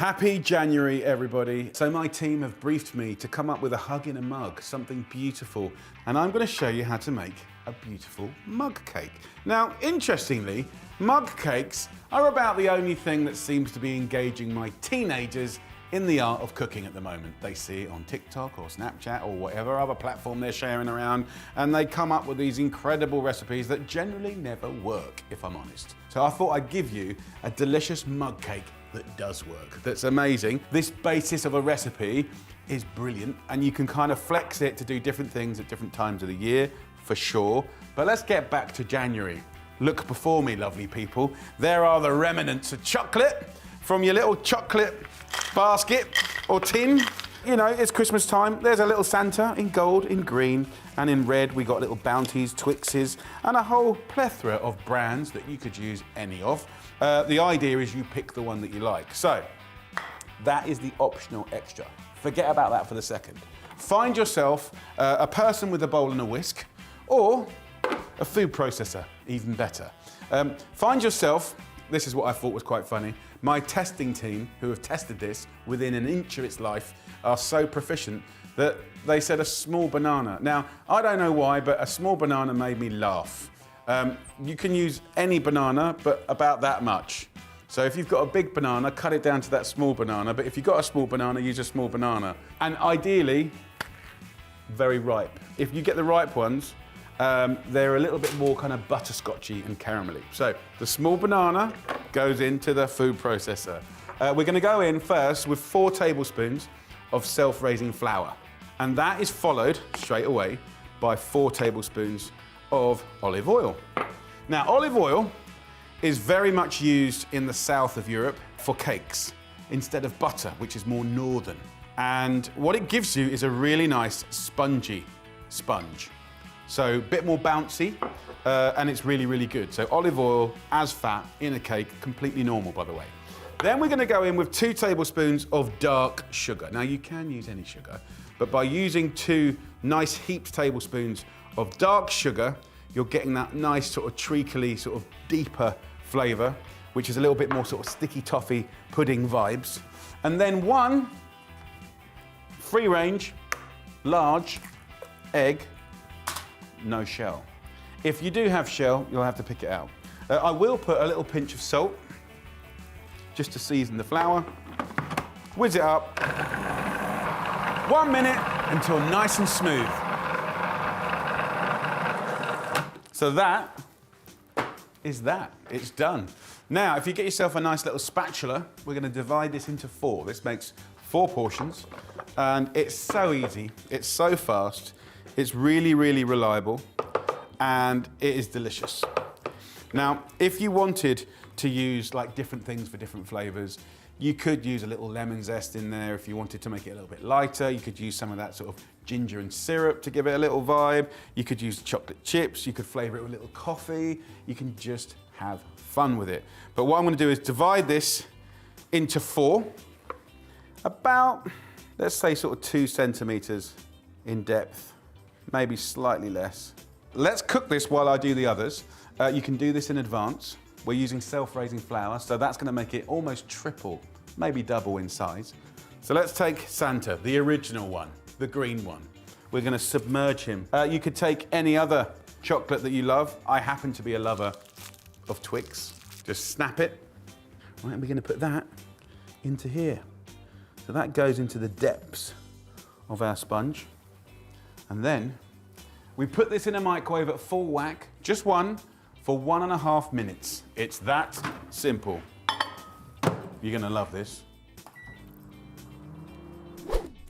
Happy January, everybody. So my team have briefed me to come up with a hug in a mug, something beautiful. And I'm going to show you how to make a beautiful mug cake. Now, interestingly, mug cakes are about the only thing that seems to be engaging my teenagers in the art of cooking at the moment. They see it on TikTok or Snapchat or whatever other platform they're sharing around, and they come up with these incredible recipes that generally never work, if I'm honest. So I thought I'd give you a delicious mug cake that does work, that's amazing. This basis of a recipe is brilliant, and you can kind of flex it to do different things at different times of the year, for sure. But let's get back to January. Look before me, lovely people. There are the remnants of chocolate from your little chocolate basket or tin. You know, it's Christmas time. There's a little Santa in gold, in green, and in red. We got little Bounties, Twixes, and a whole plethora of brands that you could use any of. The idea is you pick the one that you like. So that is the optional extra. Forget about that for the second. Find yourself a person with a bowl and a whisk, or a food processor, even better. Find yourself, this is what I thought was quite funny, my testing team, who have tested this within an inch of its life, are so proficient that they said a small banana. Now, I don't know why, but a small banana made me laugh. You can use any banana, but about that much. So if you've got a big banana, cut it down to that small banana, but if you've got a small banana, use a small banana. And ideally, very ripe. If you get the ripe ones, they're a little bit more kind of butterscotchy and caramelly. So the small banana goes into the food processor. We're gonna go in first with 4 tablespoons of self-raising flour. And that is followed straight away by 4 tablespoons of olive oil. Now, olive oil is very much used in the south of Europe for cakes instead of butter, which is more northern. And what it gives you is a really nice spongy sponge. So a bit more bouncy, and it's really, really good. So olive oil as fat in a cake, completely normal, by the way. Then we're gonna go in with 2 tablespoons of dark sugar. Now, you can use any sugar, but by using 2 nice heaped tablespoons of dark sugar, you're getting that nice sort of treacly, sort of deeper flavor, which is a little bit more sort of sticky toffee pudding vibes. And then 1 free-range, large egg, no shell. If you do have shell, you'll have to pick it out. I will put a little pinch of salt, just to season the flour. Whiz it up. 1 minute until nice and smooth. So that is that. It's done. Now, if you get yourself a nice little spatula, we're going to divide this into 4. This makes 4 portions, and it's so easy. It's so fast. It's really, really reliable, and it is delicious. Now, if you wanted to use like different things for different flavors, you could use a little lemon zest in there. If you wanted to make it a little bit lighter, you could use some of that sort of ginger and syrup to give it a little vibe. You could use chocolate chips. You could flavor it with a little coffee. You can just have fun with it. But what I'm going to do is divide this into 4, about, let's say, sort of 2 centimeters in depth, maybe slightly less. Let's cook this while I do the others. You can do this in advance. We're using self-raising flour, so that's going to make it almost triple, maybe double in size. So let's take Santa, the original one, the green one. We're going to submerge him. You could take any other chocolate that you love. I happen to be a lover of Twix. Just snap it. Right, and we're going to put that into here. So that goes into the depths of our sponge. And then we put this in a microwave at full whack, just one, for 1.5 minutes. It's that simple. You're gonna love this.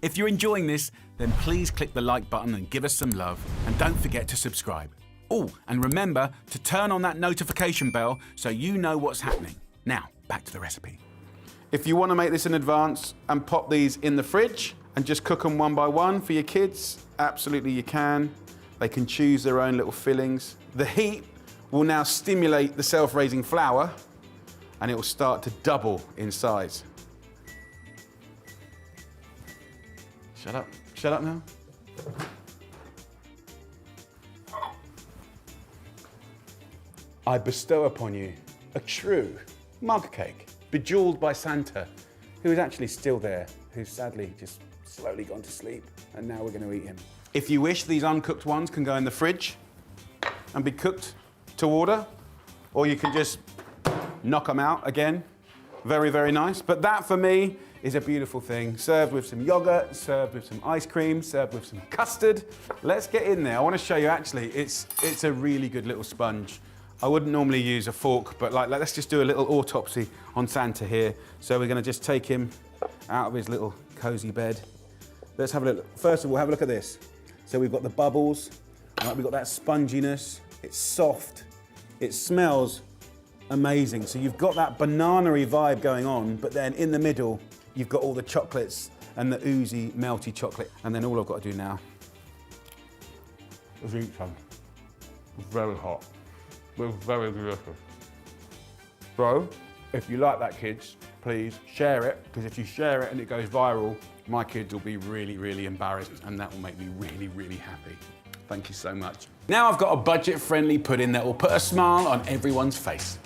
If you're enjoying this, then please click the like button and give us some love. And don't forget to subscribe. Oh, and remember to turn on that notification bell so you know what's happening. Now, back to the recipe. If you wanna make this in advance and pop these in the fridge and just cook them one by one for your kids, absolutely you can. They can choose their own little fillings. The heat will now stimulate the self-raising flour, and it will start to double in size. Shut up now. I bestow upon you a true mug cake, bejeweled by Santa, who is actually still there, who's sadly just slowly gone to sleep, and now we're going to eat him. If you wish, these uncooked ones can go in the fridge and be cooked to order, or you can just knock them out again. Very, very nice. But that, for me, is a beautiful thing. Served with some yogurt, served with some ice cream, served with some custard. Let's get in there. I want to show you, actually, it's a really good little sponge. I wouldn't normally use a fork, but let's just do a little autopsy on Santa here. So we're going to just take him out of his little cozy bed. Let's have a look. First of all, have a look at this. So we've got the bubbles, right? We've got that sponginess. It's soft. It smells amazing. So you've got that banana-y vibe going on, but then in the middle, you've got all the chocolates and the oozy, melty chocolate. And then all I've got to do now is eat some. It's very hot. It's very delicious. So, if you like that, kids, please share it, because if you share it and it goes viral, my kids will be really, really embarrassed, and that will make me really, really happy. Thank you so much. Now I've got a budget-friendly pudding that will put a smile on everyone's face.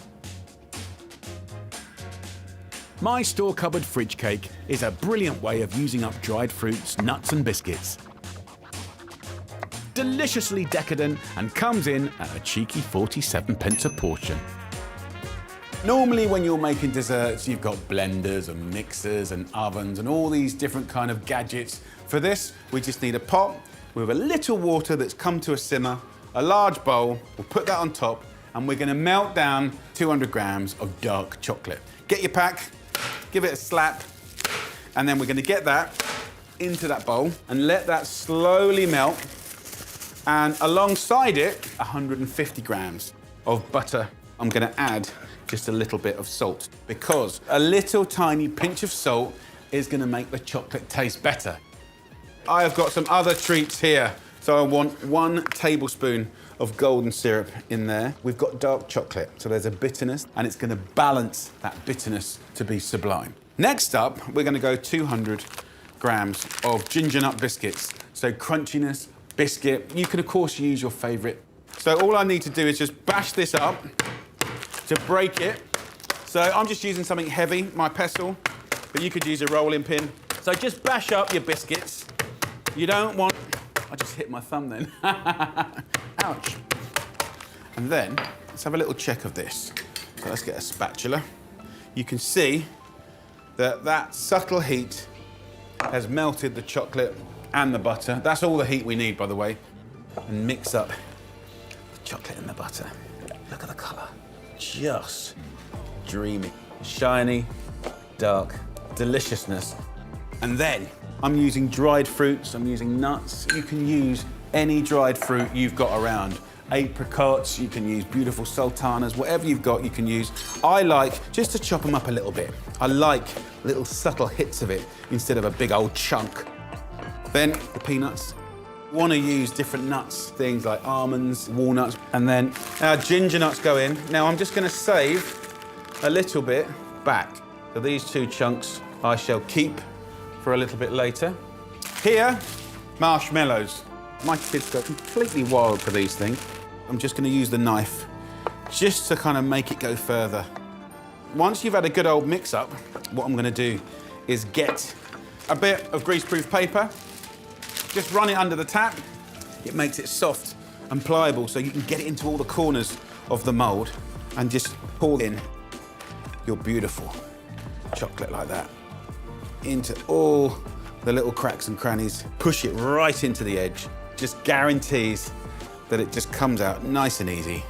My store cupboard fridge cake is a brilliant way of using up dried fruits, nuts and biscuits. Deliciously decadent and comes in at a cheeky 47p a portion. Normally when you're making desserts, you've got blenders and mixers and ovens and all these different kind of gadgets. For this, we just need a pot with a little water that's come to a simmer, a large bowl, we'll put that on top, and we're gonna melt down 200 grams of dark chocolate. Get your pack, give it a slap, and then we're gonna get that into that bowl and let that slowly melt. And alongside it, 150 grams of butter. I'm gonna add just a little bit of salt, because a little tiny pinch of salt is gonna make the chocolate taste better. I have got some other treats here. So I want 1 tablespoon of golden syrup in there. We've got dark chocolate, so there's a bitterness, and it's gonna balance that bitterness to be sublime. Next up, we're gonna go 200 grams of ginger nut biscuits. So crunchiness, biscuit. You can, of course, use your favorite. So all I need to do is just bash this up to break it. So I'm just using something heavy, my pestle, but you could use a rolling pin. So just bash up your biscuits. You don't want, I just hit my thumb then. Ouch. And then, let's have a little check of this. So let's get a spatula. You can see that that subtle heat has melted the chocolate and the butter. That's all the heat we need, by the way. And mix up the chocolate and the butter. Look at the colour. Just dreamy. Shiny, dark, deliciousness. And then I'm using dried fruits, I'm using nuts. You can use any dried fruit you've got around. Apricots, you can use beautiful sultanas, whatever you've got you can use. I like just to chop them up a little bit. I like little subtle hits of it instead of a big old chunk. Then the peanuts. You want to use different nuts, things like almonds, walnuts, and then our ginger nuts go in. Now I'm just going to save a little bit back. So these 2 chunks I shall keep for a little bit later. Here, marshmallows. My kids go completely wild for these things. I'm just going to use the knife just to kind of make it go further. Once you've had a good old mix up, what I'm going to do is get a bit of greaseproof paper. Just run it under the tap. It makes it soft and pliable so you can get it into all the corners of the mould and just pour in your beautiful chocolate like that into all the little cracks and crannies. Push it right into the edge. Just guarantees that it just comes out nice and easy.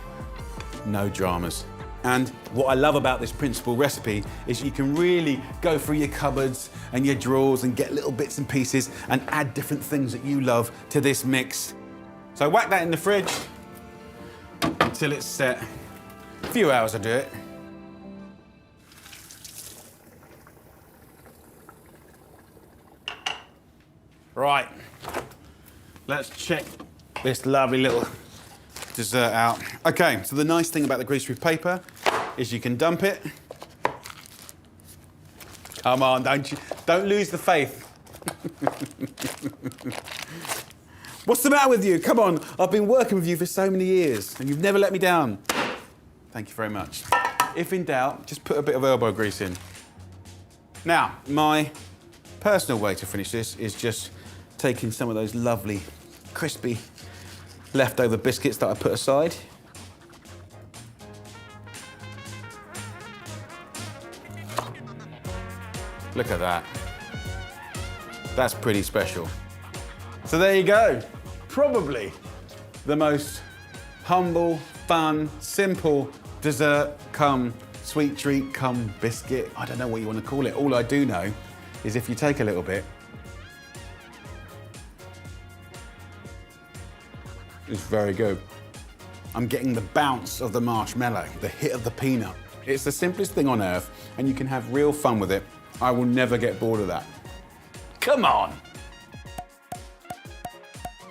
No dramas. And what I love about this principal recipe is you can really go through your cupboards and your drawers and get little bits and pieces and add different things that you love to this mix. So whack that in the fridge until it's set. A few hours to do it. Right, let's check this lovely little dessert out. Okay, so the nice thing about the greaseproof paper is you can dump it. Come on, don't lose the faith. What's the matter with you? Come on, I've been working with you for so many years and you've never let me down. Thank you very much. If in doubt, just put a bit of elbow grease in. Now, my personal way to finish this is just taking some of those lovely, crispy, leftover biscuits that I put aside. Look at that. That's pretty special. So there you go. Probably the most humble, fun, simple dessert come sweet treat come biscuit. I don't know what you want to call it. All I do know is if you take a little bit, it's very good. I'm getting the bounce of the marshmallow, the hit of the peanut. It's the simplest thing on earth, and you can have real fun with it. I will never get bored of that. Come on!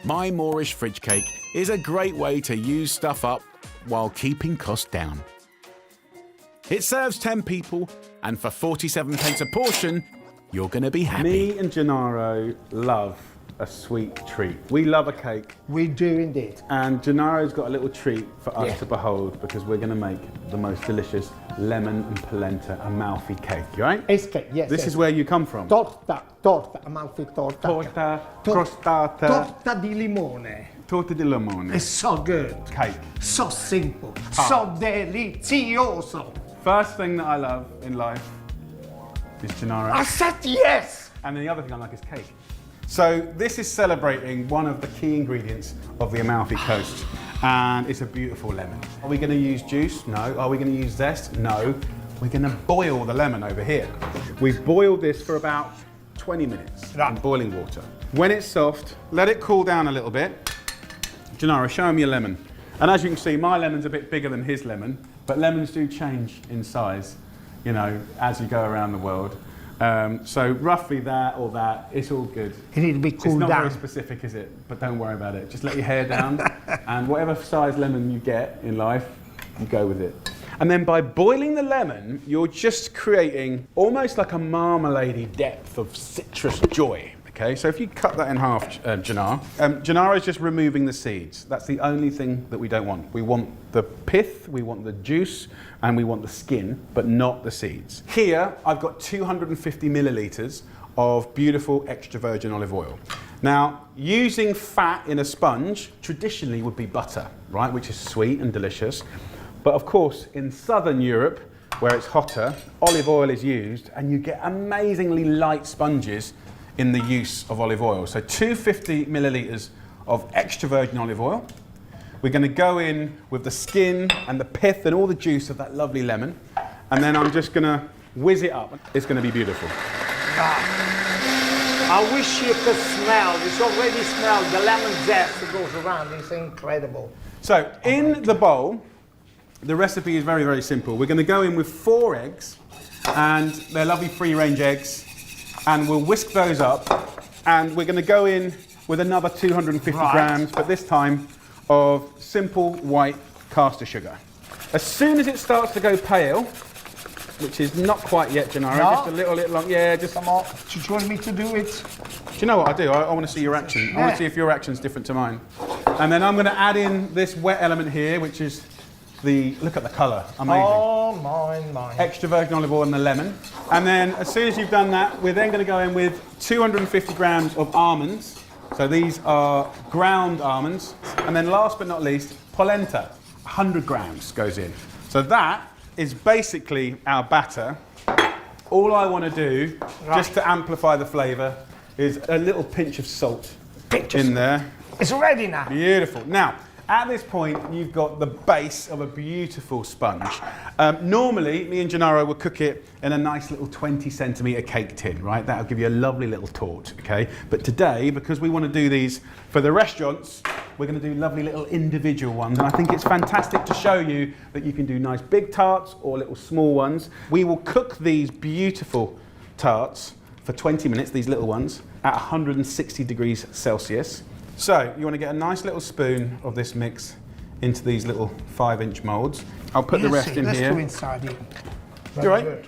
My Moorish fridge cake is a great way to use stuff up while keeping costs down. It serves 10 people, and for 47 pence a portion, you're gonna be happy. Me and Gennaro love a sweet treat. We love a cake. We do indeed. And Gennaro's got a little treat for us to behold, because we're gonna make the most delicious lemon and polenta Amalfi cake, you right? It's cake, yes. This is where you come from. Torta, Amalfi torta. Torta, crostata. Torta di limone. Torta di limone. It's so good. Cake. So simple. So delizioso. First thing that I love in life is Gennaro. I said yes! And then the other thing I like is cake. So this is celebrating one of the key ingredients of the Amalfi Coast, and it's a beautiful lemon. Are we going to use juice? No. Are we going to use zest? No. We're going to boil the lemon over here. We've boiled this for about 20 minutes in boiling water. When it's soft, let it cool down a little bit. Gennaro, show him your lemon. And as you can see, my lemon's a bit bigger than his lemon, but lemons do change in size, you know, as you go around the world. So roughly that or that, it's all good. You need to be cooled down. It's not very specific, is it? But don't worry about it. Just let your hair down, and whatever size lemon you get in life, you go with it. And then by boiling the lemon, you're just creating almost like a marmalade-y depth of citrus joy. Okay, so if you cut that in half, Gennaro is just removing the seeds. That's the only thing that we don't want. We want the pith, we want the juice, and we want the skin, but not the seeds. Here, I've got 250 millilitres of beautiful extra virgin olive oil. Now, using fat in a sponge traditionally would be butter, right, which is sweet and delicious. But of course, in southern Europe, where it's hotter, olive oil is used, and you get amazingly light sponges in the use of olive oil. So 250 millilitres of extra virgin olive oil. We're going to go in with the skin and the pith and all the juice of that lovely lemon. And then I'm just going to whiz it up. It's going to be beautiful. I wish you could smell. It's already smelled. The lemon zest that goes around. It's incredible. So in the bowl, the recipe is very, very simple. We're going to go in with 4 eggs, and they're lovely free-range eggs. And we'll whisk those up, and we're going to go in with another 250 grams, but this time of simple white caster sugar. As soon as it starts to go pale, which is not quite yet, Gennaro, just a little bit long. Yeah, just come on. Do you want me to do it? Do you know what I do? I want to see your action. I want to see if your action's different to mine. And then I'm going to add in this wet element here, which is look at the colour, amazing. Oh, mine. Extra virgin olive oil and the lemon. And then as soon as you've done that, we're then going to go in with 250 grams of almonds. So these are ground almonds. And then last but not least, polenta. 100 grams goes in. So that is basically our batter. All I want to do, just to amplify the flavour, is a little pinch of salt in there. It's ready now. Beautiful. Now, at this point, you've got the base of a beautiful sponge. Normally, me and Gennaro will cook it in a nice little 20-centimetre cake tin, right? That'll give you a lovely little torte, okay? But today, because we want to do these for the restaurants, we're going to do lovely little individual ones. And I think it's fantastic to show you that you can do nice big tarts or little small ones. We will cook these beautiful tarts for 20 minutes, these little ones, at 160 degrees Celsius. So, you want to get a nice little spoon of this mix into these little 5-inch moulds. I'll put the rest in here. Let's do inside here. You all right?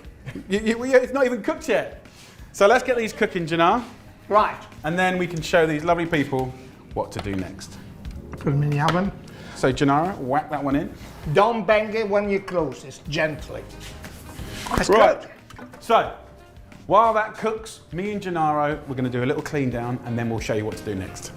It's not even cooked yet. So let's get these cooking, Gennaro. Right. And then we can show these lovely people what to do next. Put them in the oven. So Gennaro, whack that one in. Don't bang it when you close this, gently. That's right. good. So, While that cooks, me and Gennaro, we're going to do a little clean down and then we'll show you what to do next.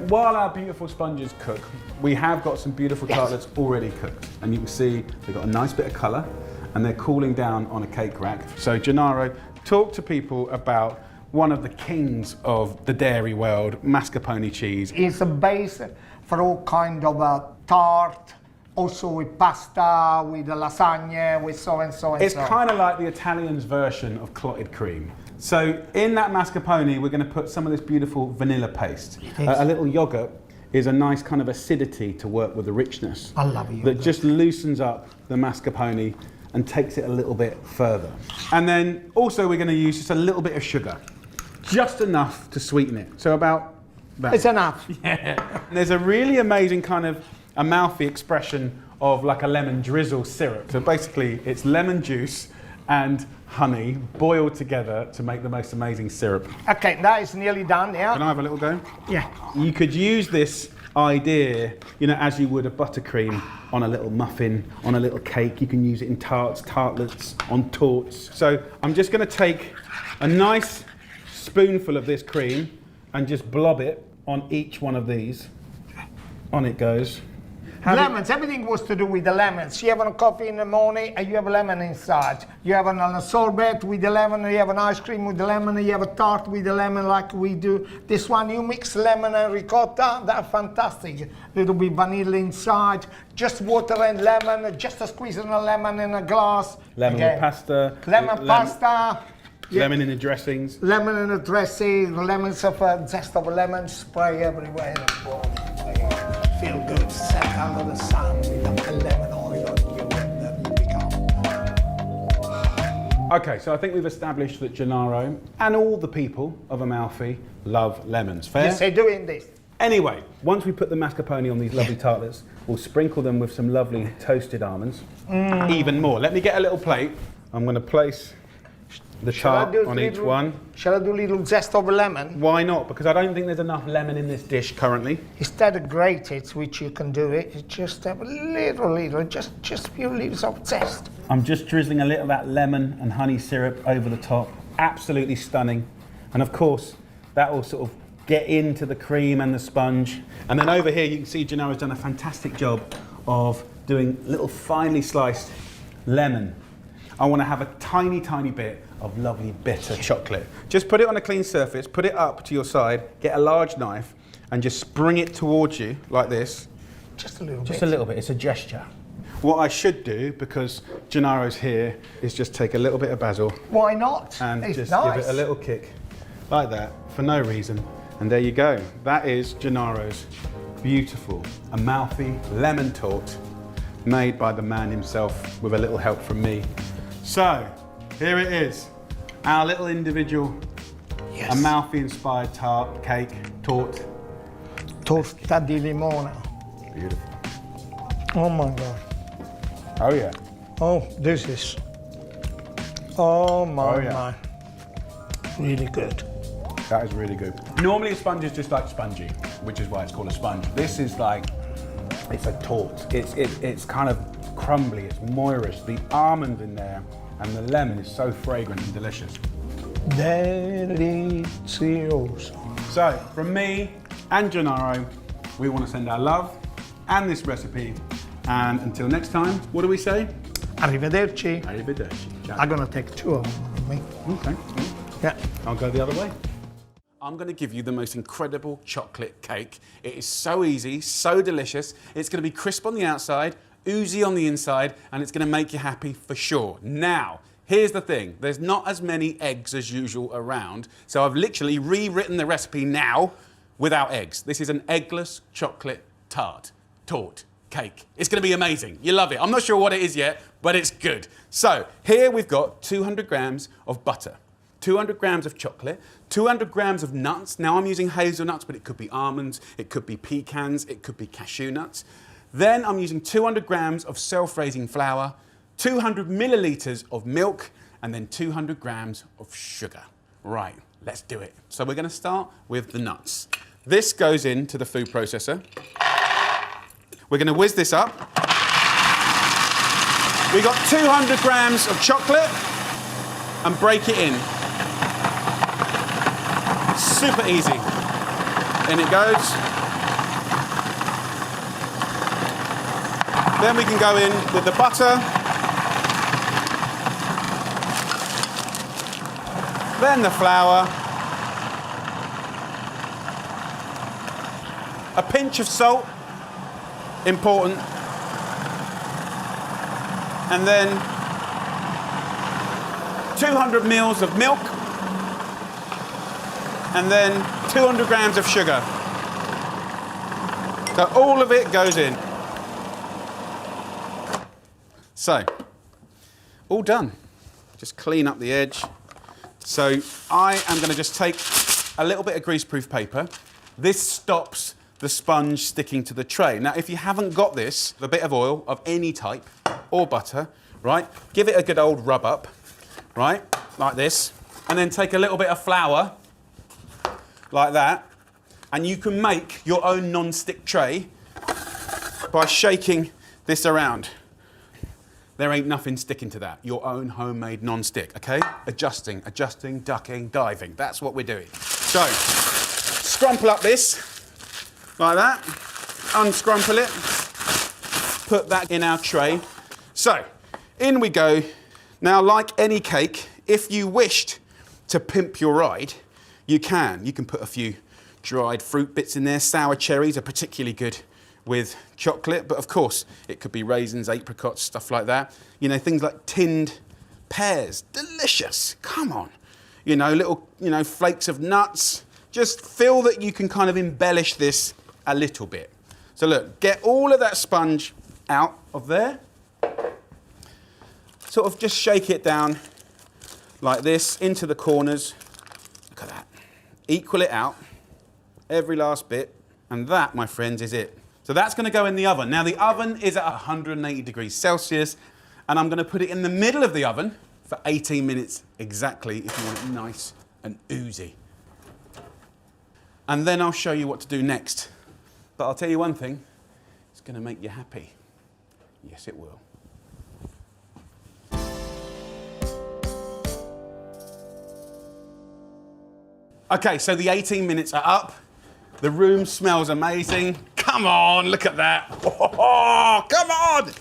While our beautiful sponges cook, we have got some beautiful tartlets already cooked. And you can see they've got a nice bit of colour and they're cooling down on a cake rack. So Gennaro, talk to people about one of the kings of the dairy world, mascarpone cheese. It's a base for all kind of tart, also with pasta, with lasagna, with so and so and It's so. kind of like the Italians' version of clotted cream. So in that mascarpone, we're going to put some of this beautiful vanilla paste. A little yogurt is a nice kind of acidity to work with the richness. I love yogurt. That just loosens up the mascarpone and takes it a little bit further. And then also we're going to use just a little bit of sugar. Just enough to sweeten it. So about that. It's enough. Yeah. There's a really amazing kind of Amalfi expression of like a lemon drizzle syrup. So basically it's lemon juice and honey boiled together to make the most amazing syrup. Okay, that is nearly done, yeah? Can I have a little go? Yeah. You could use this idea, you know, as you would a buttercream on a little muffin, on a little cake. You can use it in tarts, tartlets, on torts. So I'm just going to take a nice spoonful of this cream and just blob it on each one of these. On it goes. Lemons, everything was to do with the lemons. You have a coffee in the morning and you have a lemon inside. You have a sorbet with the lemon, you have an ice cream with the lemon, you have a tart with the lemon like we do. This one, you mix lemon and ricotta, that's fantastic. Little bit vanilla inside, just water and lemon, just a squeeze of a lemon in a glass. Lemon with pasta. Lemon pasta. Lemon in the dressings. Lemon in the dressing, lemons of zest of lemon spray everywhere. Feel good, set under the sun with a lemon oil on you and then you become. Okay, so I think we've established that Gennaro and all the people of Amalfi love lemons. Fair? Yes, they're doing this. Anyway, once we put the mascarpone on these lovely tartlets, we'll sprinkle them with some lovely toasted almonds. Even more. Let me get a little plate. I'm going to place the tart on each one. Shall I do a little zest of lemon? Why not? Because I don't think there's enough lemon in this dish currently. Instead of grated, which you can do it, you just have a little, just a few leaves of zest. I'm just drizzling a little of that lemon and honey syrup over the top. Absolutely stunning. And of course, that will sort of get into the cream and the sponge. And then over here, you can see Gennaro's done a fantastic job of doing little finely sliced lemon. I want to have a tiny, tiny bit of lovely bitter chocolate. Just put it on a clean surface, put it up to your side, get a large knife, and just bring it towards you like this. Just a little bit. Just a little bit, it's a gesture. What I should do, because Gennaro's here, is just take a little bit of basil. Why not? And it's just nice. give it a little kick, like that, for no reason. And there you go. That is Gennaro's beautiful Amalfi lemon torte, made by the man himself with a little help from me. So, here it is, our little individual Amalfi-inspired tart, cake, torte. Torta di limone. Beautiful. Oh my God. Oh yeah. Oh, this is. Oh my, Oh, yeah. my. Really good. That is really good. Normally a sponge is just like spongy, which is why it's called a sponge. This is like, it's a torte. It's kind of crumbly, it's moirish. The almond in there and the lemon is so fragrant and delicious. Delicioso. So, from me and Gennaro, we want to send our love and this recipe. And until next time, what do we say? Arrivederci. Arrivederci. Ciao. I'm gonna take two of them with me. Okay. Yeah. I'll go the other way. I'm going to give you the most incredible chocolate cake. It is so easy, so delicious. It's going to be crisp on the outside, oozy on the inside, and it's going to make you happy for sure. Now, here's the thing. There's not as many eggs as usual around, so I've literally rewritten the recipe now without eggs. This is an eggless chocolate torte, cake. It's going to be amazing. You love it. I'm not sure what it is yet, but it's good. So, here we've got 200 grams of butter, 200 grams of chocolate, 200 grams of nuts. Now I'm using hazelnuts, but it could be almonds, it could be pecans, it could be cashew nuts. Then I'm using 200 grams of self-raising flour, 200 milliliters of milk, and then 200 grams of sugar. Right, let's do it. So we're going to start with the nuts. This goes into the food processor. We're going to whiz this up. We got 200 grams of chocolate and break it in. Super easy. In it goes. Then we can go in with the butter. Then the flour. A pinch of salt, important. And then 200 mils of milk. And then 200 grams of sugar. So all of it goes in. So, all done. Just clean up the edge. So I am going to just take a little bit of greaseproof paper. This stops the sponge sticking to the tray. Now, if you haven't got this, a bit of oil of any type or butter, right? Give it a good old rub up, right? Like this. And then take a little bit of flour, like that. And you can make your own non-stick tray by shaking this around. There ain't nothing sticking to that. Your own homemade non-stick, okay? Adjusting, ducking, diving. That's what we're doing. So, scrumple up this, like that. Unscrumple it. Put that in our tray. So, in we go. Now, like any cake, if you wished to pimp your ride, you can. You can put a few dried fruit bits in there. Sour cherries are particularly good with chocolate, but of course it could be raisins, apricots, stuff like that. You know, things like tinned pears, delicious. Come on, you know, little, you know, flakes of nuts. Just feel that you can kind of embellish this a little bit. So look, get all of that sponge out of there. Sort of just shake it down like this into the corners. Look at that. Equal it out, every last bit, and that, my friends, is it. So that's going to go in the oven. Now the oven is at 180 degrees Celsius, and I'm going to put it in the middle of the oven for 18 minutes exactly if you want it nice and oozy. And then I'll show you what to do next. But I'll tell you one thing, it's going to make you happy. Yes, it will. Okay, so the 18 minutes are up. The room smells amazing. Come on, look at that. Oh, come on.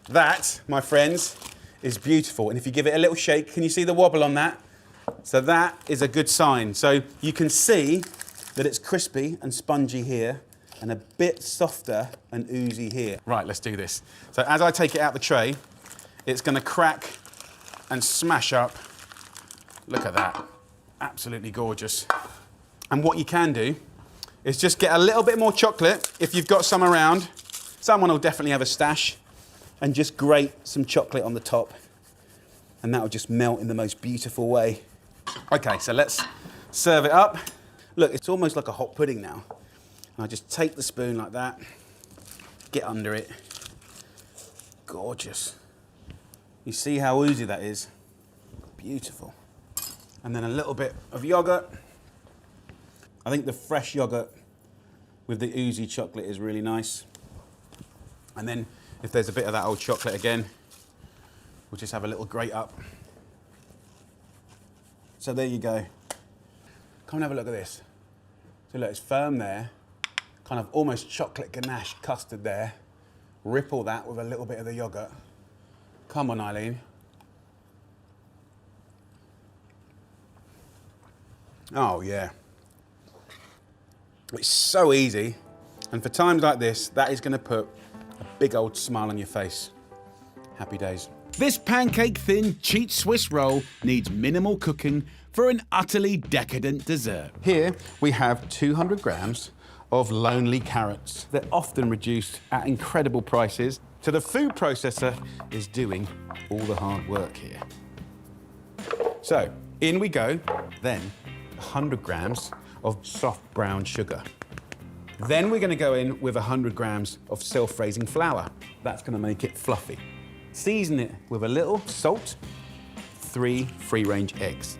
That, my friends, is beautiful. And if you give it a little shake, can you see the wobble on that? So that is a good sign. So you can see that it's crispy and spongy here and a bit softer and oozy here. Right, let's do this. So as I take it out the tray, it's going to crack and smash up. Look at that. Absolutely gorgeous. And what you can do is just get a little bit more chocolate if you've got some around. Someone will definitely have a stash. And just grate some chocolate on the top. And that will just melt in the most beautiful way. Okay, so let's serve it up. Look, it's almost like a hot pudding now. And I just take the spoon like that, get under it. Gorgeous. You see how oozy that is? Beautiful. And then a little bit of yogurt. I think the fresh yogurt with the oozy chocolate is really nice. And then if there's a bit of that old chocolate again, we'll just have a little grate up. So there you go. Come and have a look at this. So look, it's firm there, kind of almost chocolate ganache custard there. Ripple that with a little bit of the yogurt. Come on, Eileen. Oh yeah. It's so easy, and for times like this, that is going to put a big old smile on your face. Happy days. This pancake-thin cheat Swiss roll needs minimal cooking for an utterly decadent dessert. Here we have 200 grams of lonely carrots. They're often reduced at incredible prices, so the food processor is doing all the hard work here. So in we go, then 100 grams of soft brown sugar. Then we're going to go in with 100 grams of self-raising flour. That's going to make it fluffy. Season it with a little salt, 3 free-range eggs,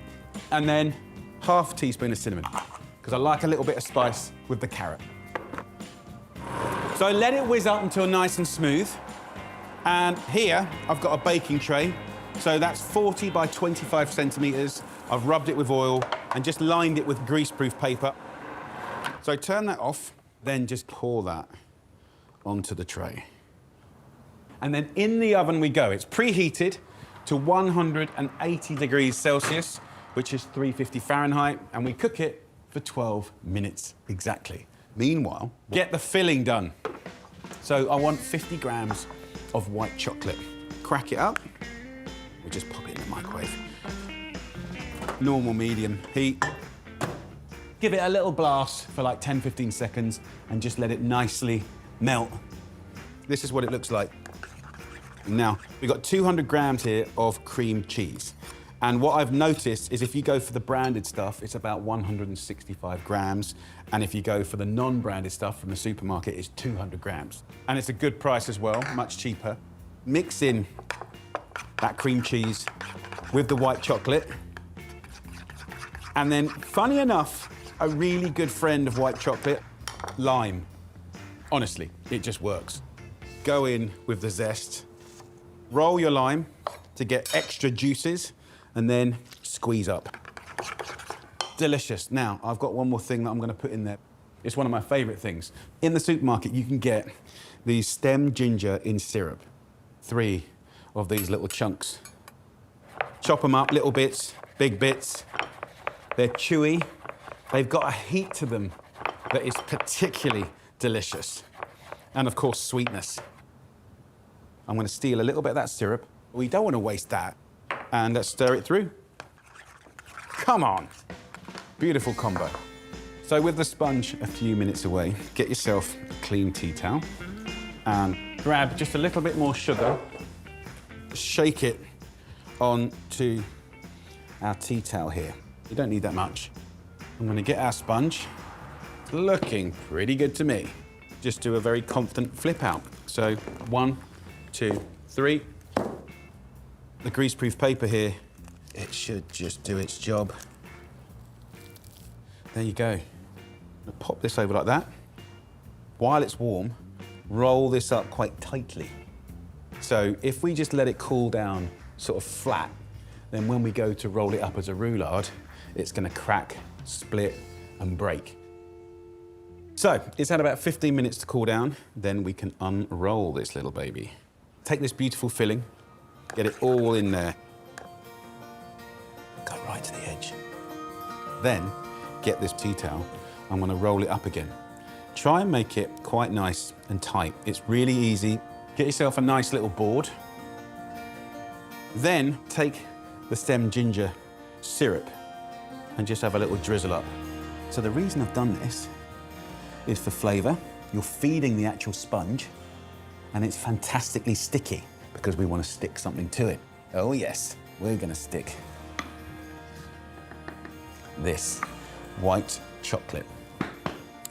and then half a teaspoon of cinnamon, because I like a little bit of spice with the carrot. So I let it whiz up until nice and smooth. And here, I've got a baking tray. So that's 40 by 25 centimeters. I've rubbed it with oil and just lined it with greaseproof paper. So turn that off, then just pour that onto the tray. And then in the oven we go. It's preheated to 180 degrees Celsius, which is 350 Fahrenheit, and we cook it for 12 minutes exactly. Meanwhile, get the filling done. So I want 50 grams of white chocolate. Crack it up. We just pop it in the microwave. Normal medium heat. Give it a little blast for like 10, 15 seconds and just let it nicely melt. This is what it looks like. Now, we've got 200 grams here of cream cheese. And what I've noticed is if you go for the branded stuff, it's about 165 grams. And if you go for the non-branded stuff from the supermarket, it's 200 grams. And it's a good price as well, much cheaper. Mix in that cream cheese with the white chocolate. And then, funny enough, a really good friend of white chocolate, lime. Honestly, it just works. Go in with the zest. Roll your lime to get extra juices and then squeeze up. Delicious. Now, I've got one more thing that I'm going to put in there. It's one of my favorite things. In the supermarket, you can get these stem ginger in syrup. 3 of these little chunks. Chop them up, little bits, big bits. They're chewy. They've got a heat to them that is particularly delicious. And of course, sweetness. I'm going to steal a little bit of that syrup. We don't want to waste that. And let's stir it through. Come on. Beautiful combo. So with the sponge a few minutes away, get yourself a clean tea towel and grab just a little bit more sugar. Shake it onto our tea towel here. You don't need that much. I'm going to get our sponge. It's looking pretty good to me. Just do a very confident flip out. So 1, 2, 3. The greaseproof paper here, it should just do its job. There you go. Pop this over like that. While it's warm, roll this up quite tightly. So if we just let it cool down sort of flat, then when we go to roll it up as a roulade, it's going to crack, split, and break. So it's had about 15 minutes to cool down, then we can unroll this little baby. Take this beautiful filling, get it all in there. Cut right to the edge. Then get this tea towel. I'm going to roll it up again. Try and make it quite nice and tight. It's really easy. Get yourself a nice little board. Then take the stem ginger syrup and just have a little drizzle up. So the reason I've done this is for flavour. You're feeding the actual sponge and it's fantastically sticky because we want to stick something to it. Oh yes, we're going to stick this white chocolate.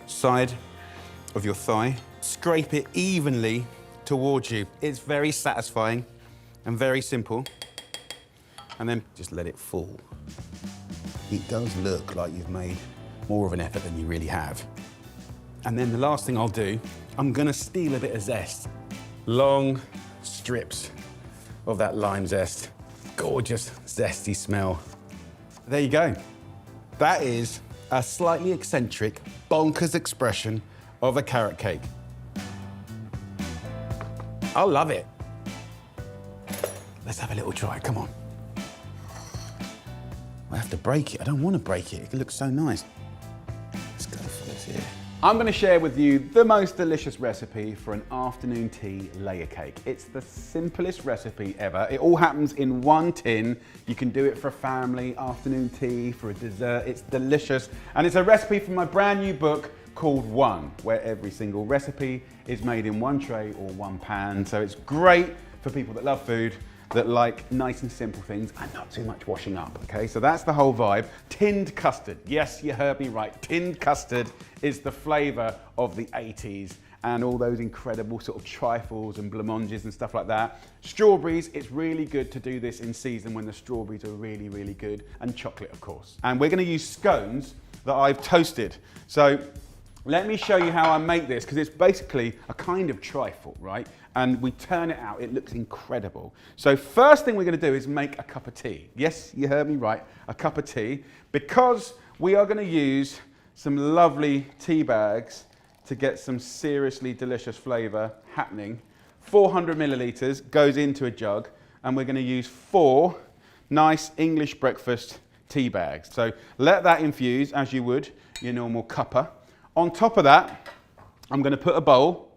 Side of your thigh, scrape it evenly towards you. It's very satisfying and very simple. And then just let it fall. It does look like you've made more of an effort than you really have. And then the last thing I'll do, I'm gonna steal a bit of zest. Long strips of that lime zest. Gorgeous, zesty smell. There you go. That is a slightly eccentric, bonkers expression of a carrot cake. I love it. Let's have a little try, come on. I have to break it. I don't want to break it. It looks so nice. Let's go for this here. I'm going to share with you the most delicious recipe for an afternoon tea layer cake. It's the simplest recipe ever. It all happens in one tin. You can do it for a family, afternoon tea, for a dessert. It's delicious. And it's a recipe from my brand new book called One, where every single recipe is made in one tray or one pan. So it's great for people that love food, that like nice and simple things and not too much washing up, okay? So that's the whole vibe. Tinned custard. Yes, you heard me right. Tinned custard is the flavor of the 80s and all those incredible sort of trifles and blancmanges and stuff like that. Strawberries, it's really good to do this in season when the strawberries are really, really good. And chocolate, of course. And we're gonna use scones that I've toasted. So Let me show you how I make this, because it's basically a kind of trifle, right? And we turn it out, it looks incredible. So first thing we're going to do is make a cup of tea. Yes, you heard me right, a cup of tea, because we are going to use some lovely tea bags to get some seriously delicious flavour happening. 400 millilitres goes into a jug, and we're going to use 4 nice English breakfast tea bags. So let that infuse as you would your normal cuppa. On top of that, I'm going to put a bowl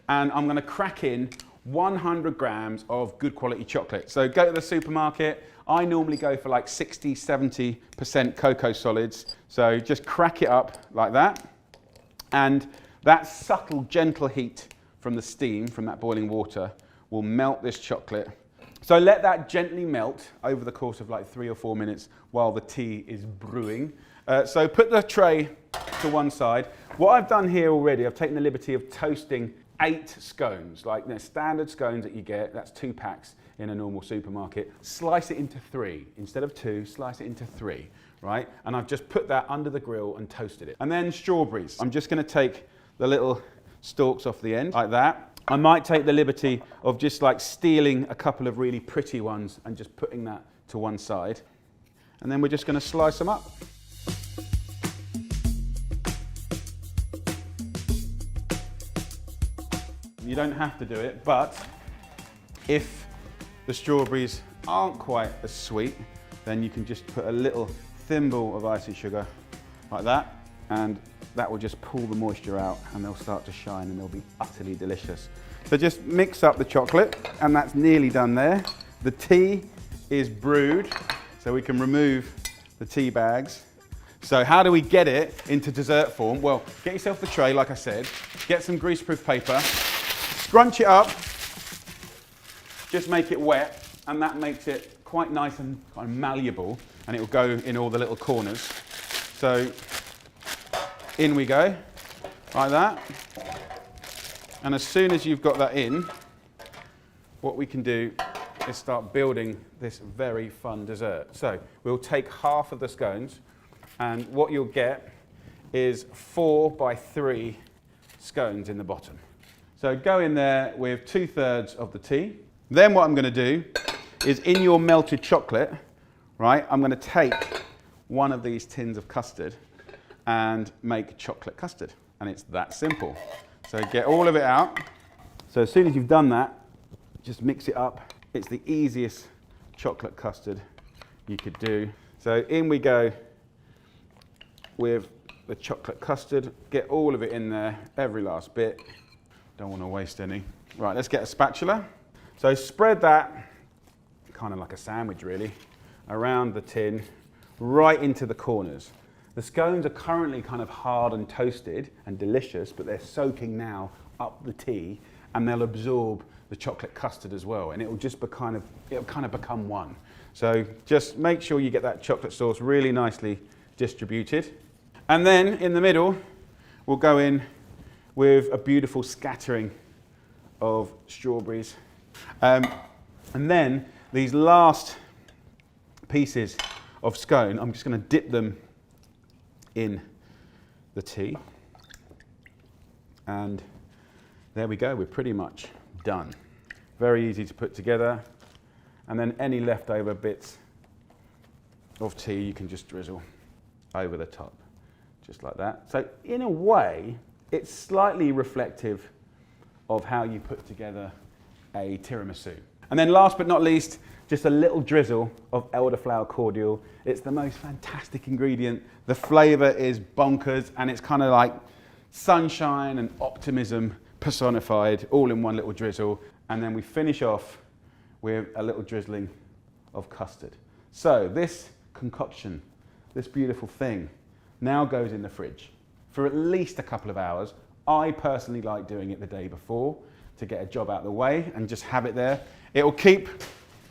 and I'm going to crack in 100 grams of good quality chocolate. So go to the supermarket. I normally go for like 60, 70% cocoa solids. So just crack it up like that. And that subtle, gentle heat from the steam, from that boiling water, will melt this chocolate. So let that gently melt over the course of like 3 or 4 minutes while the tea is brewing. So put the tray to one side. What I've done here already, I've taken the liberty of toasting 8 scones, like standard scones that you get. That's 2 packs in a normal supermarket. Slice it into 3. Instead of 2, slice it into 3, right? And I've just put that under the grill and toasted it. And then strawberries. I'm just going to take the little stalks off the end, like that. I might take the liberty of just like stealing a couple of really pretty ones and just putting that to one side. And then we're just going to slice them up. You don't have to do it, but if the strawberries aren't quite as sweet, then you can just put a little thimble of icy sugar like that, and that will just pull the moisture out and they'll start to shine and they'll be utterly delicious. So just mix up the chocolate, and that's nearly done there. The tea is brewed, so we can remove the tea bags. So how do we get it into dessert form? Well, get yourself the tray, like I said, get some greaseproof paper, scrunch it up, just make it wet, and that makes it quite nice and kind of malleable, and it will go in all the little corners. So in we go, like that. And as soon as you've got that in, what we can do is start building this very fun dessert. So we'll take half of the scones, and what you'll get is 4 by 3 scones in the bottom. So go in there with 2/3 of the tea. Then what I'm going to do is, in your melted chocolate, right, I'm going to take one of these tins of custard and make chocolate custard. And it's that simple. So get all of it out. So as soon as you've done that, just mix it up. It's the easiest chocolate custard you could do. So in we go with the chocolate custard. Get all of it in there, every last bit. Don't want to waste any. Right, let's get a spatula. So spread that, kind of like a sandwich really, around the tin, right into the corners. The scones are currently kind of hard and toasted and delicious, but they're soaking now up the tea, and they'll absorb the chocolate custard as well, and it'll just kind of become one. So just make sure you get that chocolate sauce really nicely distributed. And then in the middle, we'll go in with a beautiful scattering of strawberries. And then these last pieces of scone, I'm just going to dip them in the tea. And there we go, we're pretty much done. Very easy to put together. And then any leftover bits of tea you can just drizzle over the top, just like that. So in a way, it's slightly reflective of how you put together a tiramisu. And then last but not least, just a little drizzle of elderflower cordial. It's the most fantastic ingredient. The flavour is bonkers, and it's kind of like sunshine and optimism personified, all in one little drizzle. And then we finish off with a little drizzling of custard. So this concoction, this beautiful thing, now goes in the fridge for at least a couple of hours. I personally like doing it the day before to get a job out of the way and just have it there. It will keep,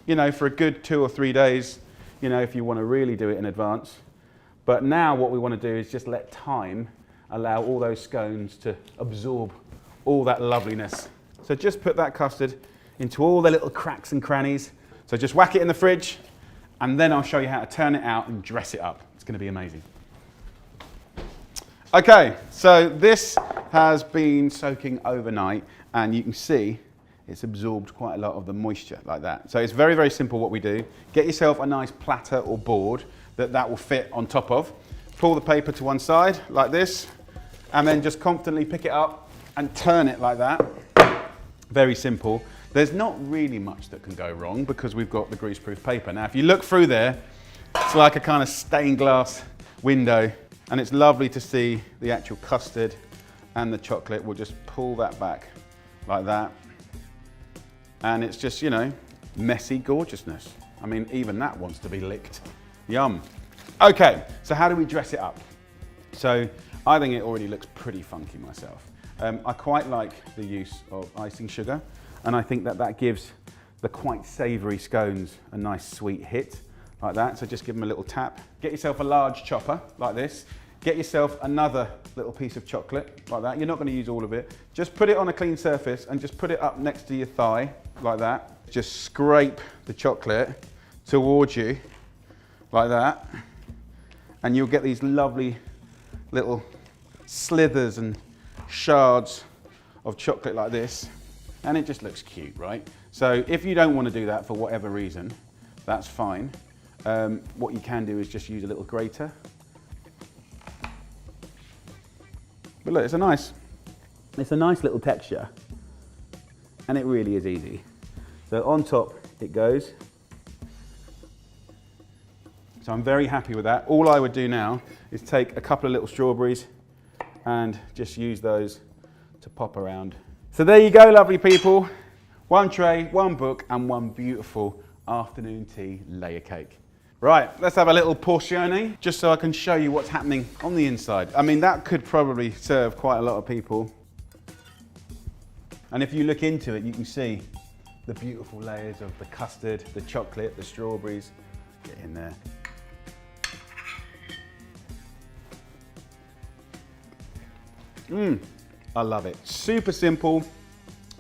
you know, for a good 2 or 3 days, you know, if you want to really do it in advance. But now what we want to do is just let time allow all those scones to absorb all that loveliness. So just put that custard into all the little cracks and crannies. So just whack it in the fridge, and then I'll show you how to turn it out and dress it up. It's going to be amazing. Okay, so this has been soaking overnight, and you can see it's absorbed quite a lot of the moisture like that. So it's very, very simple what we do. Get yourself a nice platter or board that will fit on top of. Pull the paper to one side like this, and then just confidently pick it up and turn it like that. Very simple. There's not really much that can go wrong because we've got the greaseproof paper. Now, if you look through there, it's like a kind of stained glass window, and it's lovely to see the actual custard and the chocolate. We'll just pull that back like that. And it's just, you know, messy gorgeousness. I mean, even that wants to be licked. Yum. Okay, so how do we dress it up? So I think it already looks pretty funky myself. I quite like the use of icing sugar, and I think that gives the quite savoury scones a nice sweet hit, like that. So just give them a little tap. Get yourself a large chopper, like this. Get yourself another little piece of chocolate, like that. You're not going to use all of it. Just put it on a clean surface and just put it up next to your thigh, like that. Just scrape the chocolate towards you, like that. And you'll get these lovely little slithers and shards of chocolate like this. And it just looks cute, right? So if you don't want to do that for whatever reason, that's fine. What you can do is just use a little grater. But look, it's a nice little texture, and it really is easy. So on top it goes. So I'm very happy with that. All I would do now is take a couple of little strawberries and just use those to pop around. So there you go, lovely people. One tray, one book, and one beautiful afternoon tea layer cake. Right, let's have a little portione, just so I can show you what's happening on the inside. I mean, that could probably serve quite a lot of people. And if you look into it, you can see the beautiful layers of the custard, the chocolate, the strawberries. Get in there. I love it. Super simple,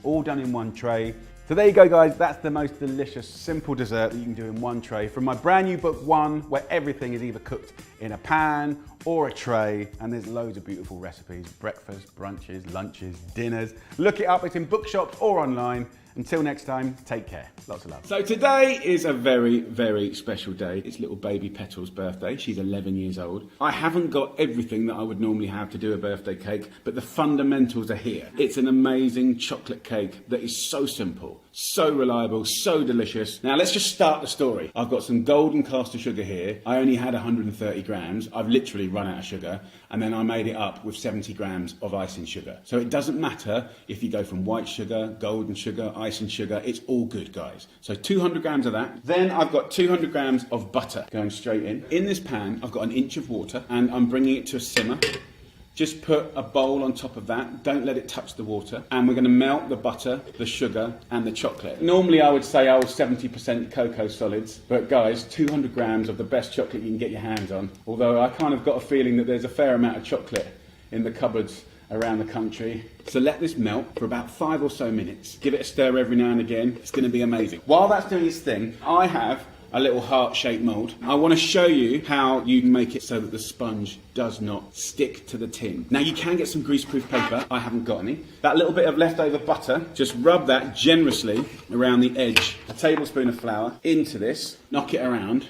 all done in one tray. So there you go, guys. That's the most delicious, simple dessert that you can do in one tray. From my brand new book, One, where everything is either cooked in a pan or a tray, and there's loads of beautiful recipes, breakfasts, brunches, lunches, dinners. Look it up, it's in bookshops or online. Until next time, take care. Lots of love. So today is a very, very special day. It's little baby Petal's birthday. She's 11 years old. I haven't got everything that I would normally have to do a birthday cake, but the fundamentals are here. It's an amazing chocolate cake that is so simple, so reliable, so delicious. Now let's just start the story. I've got some golden caster sugar here. I only had 130 grams. I've literally run out of sugar, and then I made it up with 70 grams of icing sugar. So it doesn't matter if you go from white sugar, golden sugar, icing sugar, it's all good, guys. So 200 grams of that. Then I've got 200 grams of butter going straight in. In this pan, I've got an inch of water, and I'm bringing it to a simmer. Just put a bowl on top of that. Don't let it touch the water. And we're going to melt the butter, the sugar, and the chocolate. Normally I would say 70% cocoa solids, but guys, 200 grams of the best chocolate you can get your hands on. Although I kind of got a feeling that there's a fair amount of chocolate in the cupboards around the country. So let this melt for about 5 or so minutes. Give it a stir every now and again. It's going to be amazing. While that's doing its thing, I have a little heart-shaped mould. I want to show you how you can make it so that the sponge does not stick to the tin. Now you can get some greaseproof paper. I haven't got any. That little bit of leftover butter, just rub that generously around the edge. A tablespoon of flour into this, knock it around,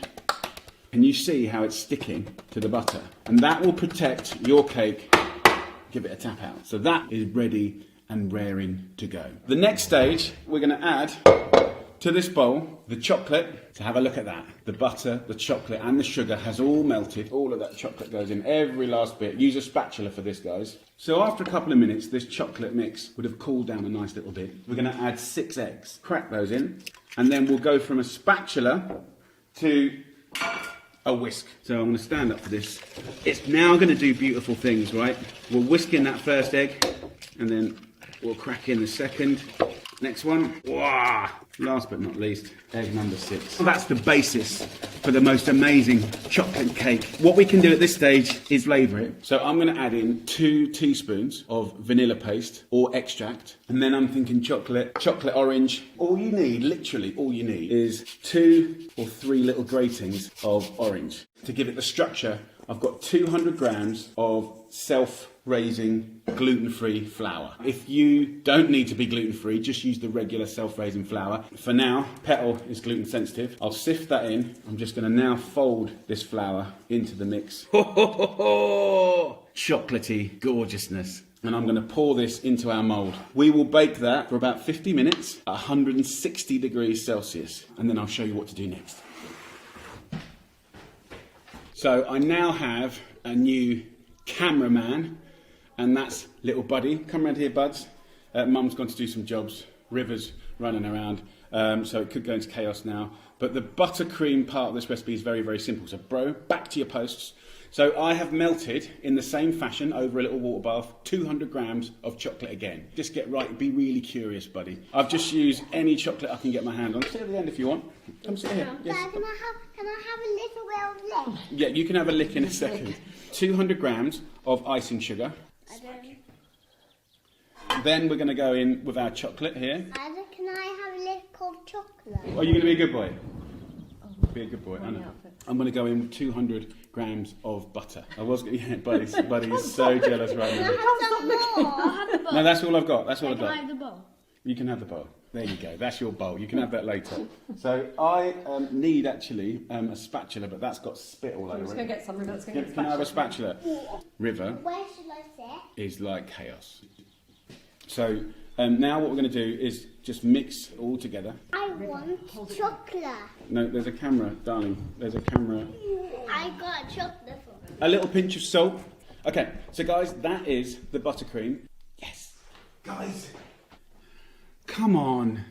and you see how it's sticking to the butter. And that will protect your cake. Give it a tap out. So that is ready and raring to go. The next stage, we're going to add to this bowl the chocolate. So have a look at that. The butter, the chocolate, and the sugar has all melted. All of that chocolate goes in, every last bit. Use a spatula for this, guys. So after a couple of minutes, this chocolate mix would have cooled down a nice little bit. We're going to add 6 eggs. Crack those in, and then we'll go from a spatula to a whisk. So I'm going to stand up for this. It's now going to do beautiful things, right? We'll whisk in that first egg, and then we'll crack in the second. Next one. Wow. Last but not least, egg number 6. That's the basis for the most amazing chocolate cake. What we can do at this stage is flavour it. So I'm going to add in 2 teaspoons of vanilla paste or extract. And then I'm thinking chocolate orange. All you need, literally all you need, is 2 or 3 little gratings of orange to give it the structure I've got 200 grams of self-raising gluten-free flour. If you don't need to be gluten-free, just use the regular self-raising flour. For now, Petal is gluten sensitive. I'll sift that in. I'm just going to now fold this flour into the mix. Chocolatey gorgeousness. And I'm going to pour this into our mould. We will bake that for about 50 minutes at 160 degrees Celsius. And then I'll show you what to do next. So I now have a new cameraman, and that's little Buddy. Come around here, Buds. Mum's gone to do some jobs. River's running around, so it could go into chaos now. But the buttercream part of this recipe is very, very simple. So, bro, back to your posts. So I have melted, in the same fashion, over a little water bath, 200 grams of chocolate again. Just get right, be really curious, Buddy. I've just used any chocolate I can get my hand on. Sit at the end if you want. Come sit here. Yes. Dad, can I have a little bit of lick? Yeah, you can have a lick in a second. 200 grams of icing sugar. Then we're going to go in with our chocolate here. Dad, can I have a lick of chocolate? Are you going to be a good boy? Be a good boy, I know. I'm going to go in with 200 grams of butter. I was going to, yeah, Buddy's so jealous right now. I'll have a bowl. No, that's all I've got. That's all I've Can I got. have the bowl? You can have the bowl. There you go. That's your bowl. You can have that later. So I need actually a spatula, but that's got spit all over Let's it. go get some. Let's go get Can I have a spatula? River Where should I sit? is like chaos. So now what we're going to do is just mix it all together. I want chocolate. No, there's a camera, darling. There's a camera. I got chocolate for me. A little pinch of salt. Okay, so guys, that is the buttercream. Yes. Guys, come on.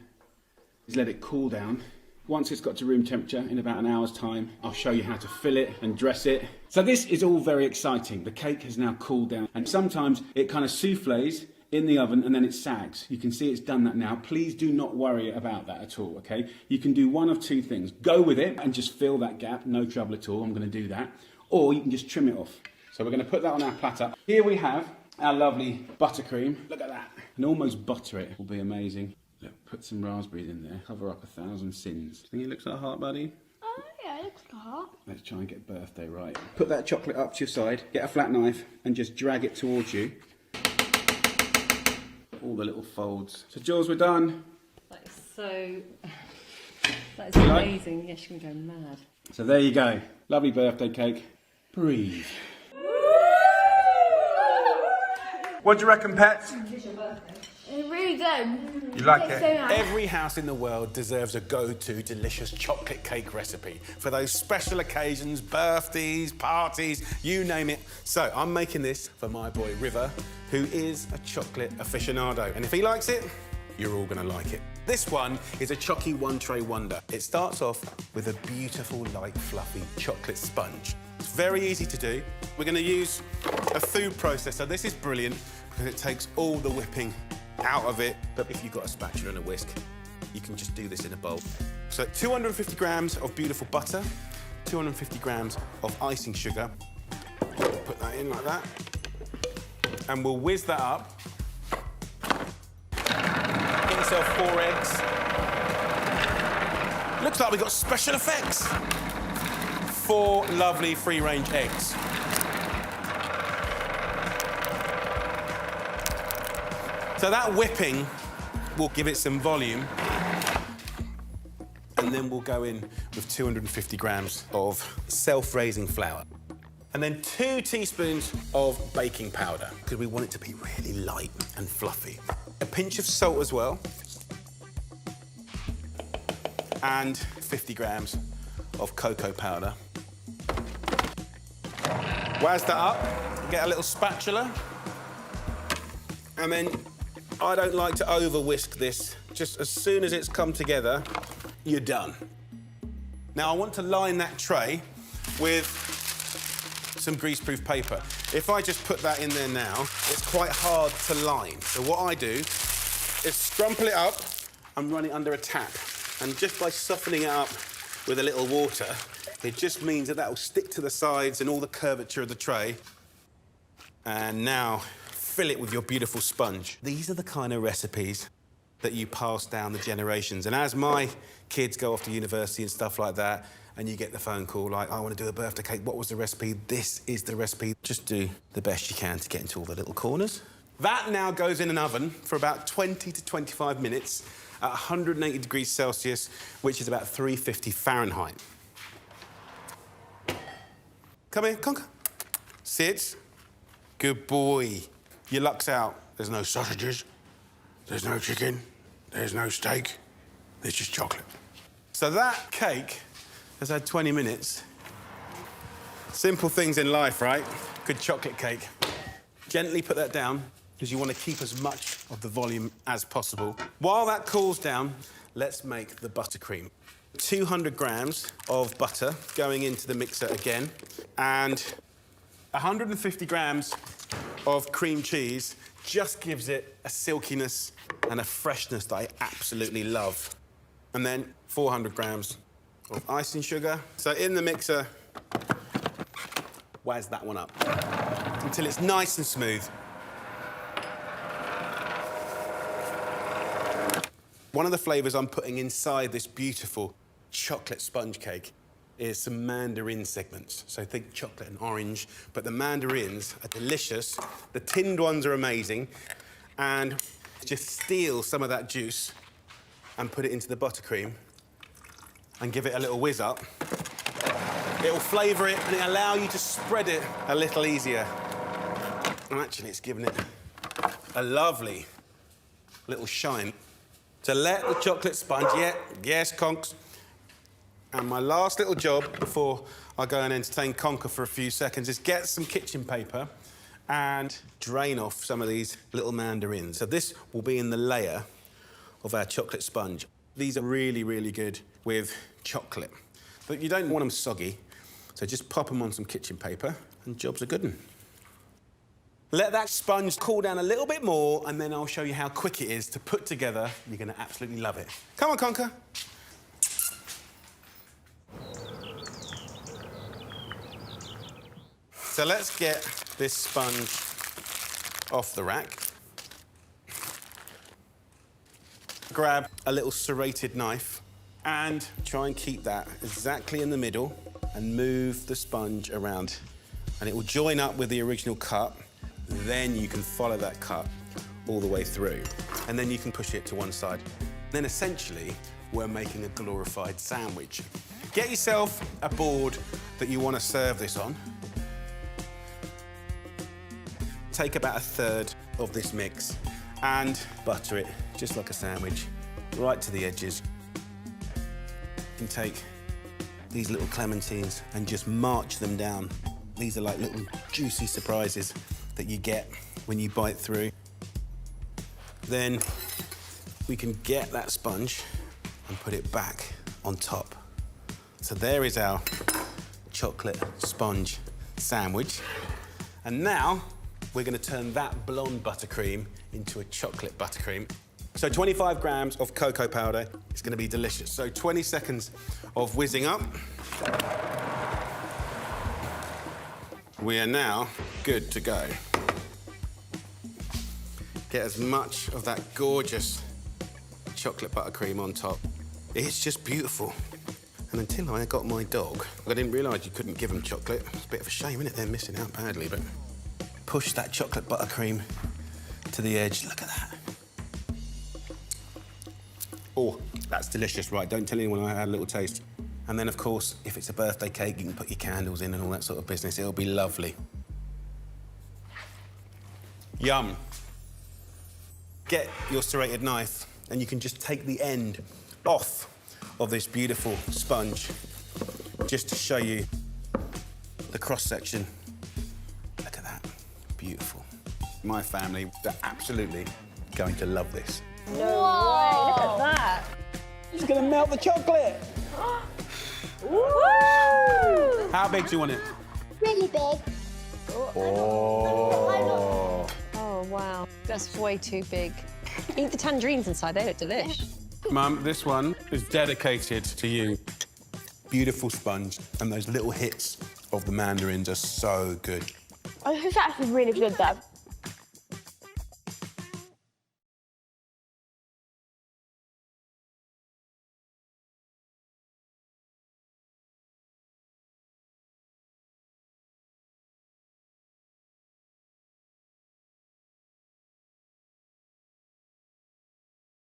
Just let it cool down. Once it's got to room temperature, in about an hour's time, I'll show you how to fill it and dress it. So this is all very exciting. The cake has now cooled down, and sometimes it kind of souffles in the oven and then it sags. You can see it's done that now. Please do not worry about that at all, okay? You can do one of two things. Go with it and just fill that gap, no trouble at all. I'm going to do that. Or you can just trim it off. So we're going to put that on our platter. Here we have our lovely buttercream. Look at that. And almost butter it will be amazing. Look, put some raspberries in there. Cover up 1,000 sins. Think it looks like a heart, Buddy? Oh, yeah, it looks like a heart. Let's try and get birthday right. Put that chocolate up to your side. Get a flat knife and just drag it towards you. All the little folds. So Jules, we're done. That is so. That is amazing. Yes, you can go mad. So there you go. Lovely birthday cake. Breathe. What do you reckon, Pets? It's really good. You like It's it? so nice. Every house in the world deserves a go-to delicious chocolate cake recipe for those special occasions, birthdays, parties, you name it. So I'm making this for my boy River, who is a chocolate aficionado. And if he likes it, you're all gonna like it. This one is a Chocky One Tray Wonder. It starts off with a beautiful, light, fluffy chocolate sponge. It's very easy to do. We're gonna use a food processor. This is brilliant because it takes all the whipping out of it. But if you've got a spatula and a whisk, you can just do this in a bowl. So 250 grams of beautiful butter, 250 grams of icing sugar. Put that in like that. And we'll whiz that up. Get yourself 4 eggs. Looks like we've got special effects. 4 lovely free-range eggs. So that whipping will give it some volume. And then we'll go in with 250 grams of self-raising flour. And then 2 teaspoons of baking powder, because we want it to be really light and fluffy. A pinch of salt as well. And 50 grams of cocoa powder. Waz that up, get a little spatula. And then I don't like to over-whisk this. Just as soon as it's come together, you're done. Now I want to line that tray with some greaseproof paper. If I just put that in there now, it's quite hard to line. So what I do is scrumple it up and run it under a tap. And just by softening it up with a little water, it just means that will stick to the sides and all the curvature of the tray. And now, fill it with your beautiful sponge. These are the kind of recipes that you pass down the generations. And as my kids go off to university and stuff like that, and you get the phone call like, I want to do a birthday cake, what was the recipe? This is the recipe. Just do the best you can to get into all the little corners. That now goes in an oven for about 20 to 25 minutes at 180 degrees Celsius, which is about 350 Fahrenheit. Come here, Conker. Sit. Good boy. Your luck's out. There's no sausages, there's no chicken, there's no steak, there's just chocolate. So that cake has had 20 minutes. Simple things in life, right? Good chocolate cake. Gently put that down, because you want to keep as much of the volume as possible. While that cools down, let's make the buttercream. 200 grams of butter going into the mixer again, and 150 grams of cream cheese just gives it a silkiness and a freshness that I absolutely love. And then 400 grams of icing sugar. So in the mixer, waz that one up until it's nice and smooth. One of the flavours I'm putting inside this beautiful chocolate sponge cake is some mandarin segments. So think chocolate and orange, but the mandarins are delicious. The tinned ones are amazing. And just steal some of that juice and put it into the buttercream and give it a little whiz up. It'll flavour it and it'll allow you to spread it a little easier. And actually, it's given it a lovely little shine. To let the chocolate sponge, yes, Conks. And my last little job before I go and entertain Conker for a few seconds is get some kitchen paper and drain off some of these little mandarins. So this will be in the layer of our chocolate sponge. These are really, really good with chocolate. But you don't want them soggy, so just pop them on some kitchen paper and jobs are good 'un. Let that sponge cool down a little bit more and then I'll show you how quick it is to put together. You're gonna absolutely love it. Come on, Conker. So let's get this sponge off the rack. Grab a little serrated knife and try and keep that exactly in the middle and move the sponge around. And it will join up with the original cut. Then you can follow that cut all the way through. And then you can push it to one side. Then essentially, we're making a glorified sandwich. Get yourself a board that you want to serve this on. Take about 1/3 of this mix and butter it, just like a sandwich, right to the edges. You can take these little clementines and just march them down. These are like little juicy surprises that you get when you bite through. Then we can get that sponge and put it back on top. So there is our chocolate sponge sandwich. And now we're going to turn that blonde buttercream into a chocolate buttercream. So 25 grams of cocoa powder. It's going to be delicious. So 20 seconds of whizzing up. We are now good to go. Get as much of that gorgeous chocolate buttercream on top. It's just beautiful. And until I got my dog, I didn't realise you couldn't give him chocolate. It's a bit of a shame, isn't it? They're missing out badly, but push that chocolate buttercream to the edge. Look at that. Oh, that's delicious, right? Don't tell anyone I had a little taste. And then, of course, if it's a birthday cake, you can put your candles in and all that sort of business. It'll be lovely. Yum. Get your serrated knife and you can just take the end off of this beautiful sponge just to show you the cross-section. Look at that. Beautiful. My family, they're absolutely going to love this. No way, look at that. It's going to melt the chocolate. Woo! How big do you want it? Really big. Oh. Oh, wow. That's way too big. Eat the tangerines inside, they look delish. Mum, this one is dedicated to you. Beautiful sponge, and those little hits of the mandarins are so good. I think that's really good, though.